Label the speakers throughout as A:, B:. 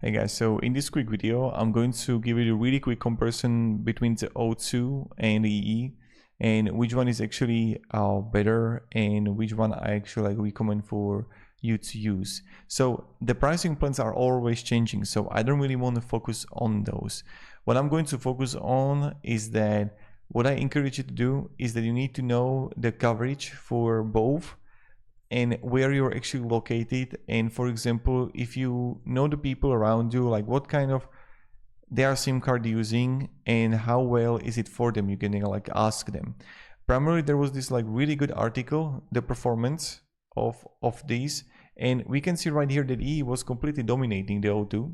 A: Hey guys, so in this quick video, I'm going to give you a really quick comparison between the O2 and the EE and which one is actually better and which one I actually recommend for you to use. So the pricing plans are always changing, so I don't really want to focus on those. What I'm going to focus on is that what I encourage you to do is that you need to know the coverage for both and where you're actually located. And for example, if you know the people around you, like what kind of their SIM card using and how well is it for them, you can like ask them. Primarily there was this like really good article, the performance of these, and we can see right here that EE was completely dominating the O2,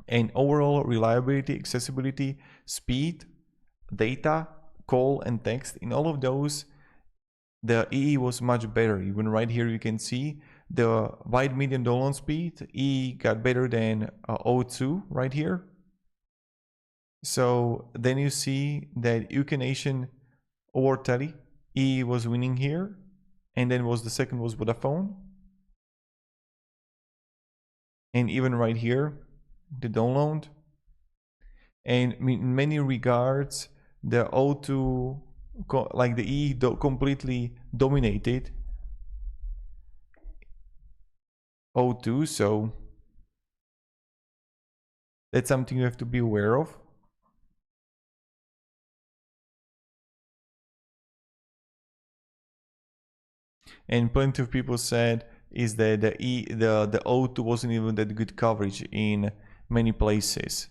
A: and overall reliability, accessibility, speed, data, call and text, in all of those the EE was much better. Even right here you can see the wide median download speed, EE got better than O2 right here. So then you see that UK Nation over Tele, EE was winning here, and then the second was Vodafone. And even right here, the download. And in many regards, the O2, like the EE completely dominated O2, so that's something you have to be aware of. And plenty of people said is that the O2 wasn't even that good coverage in many places.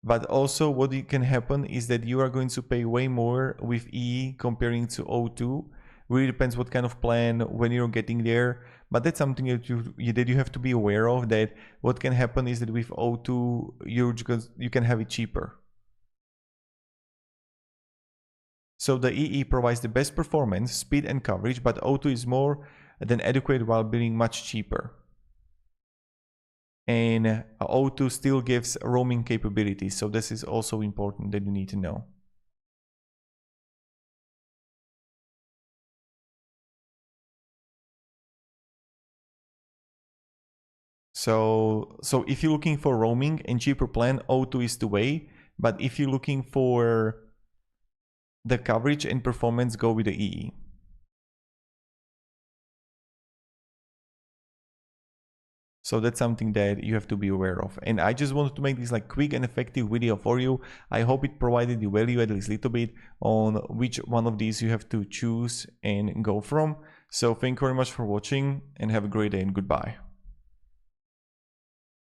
A: But also what can happen is that you are going to pay way more with EE comparing to O2. Really depends what kind of plan when you're getting there, but that's something that you have to be aware of, that what can happen is that with O2 you can have it cheaper. So the EE provides the best performance, speed and coverage, but O2 is more than adequate while being much cheaper. And O2 still gives roaming capabilities, so this is also important that you need to know. So if you're looking for roaming and cheaper plan, O2 is the way, but if you're looking for the coverage and performance, go with the EE. So that's something that you have to be aware of. And I just wanted to make this like quick and effective video for you. I hope it provided you value at least a little bit on which one of these you have to choose and go from. So thank you very much for watching and have a great day and goodbye.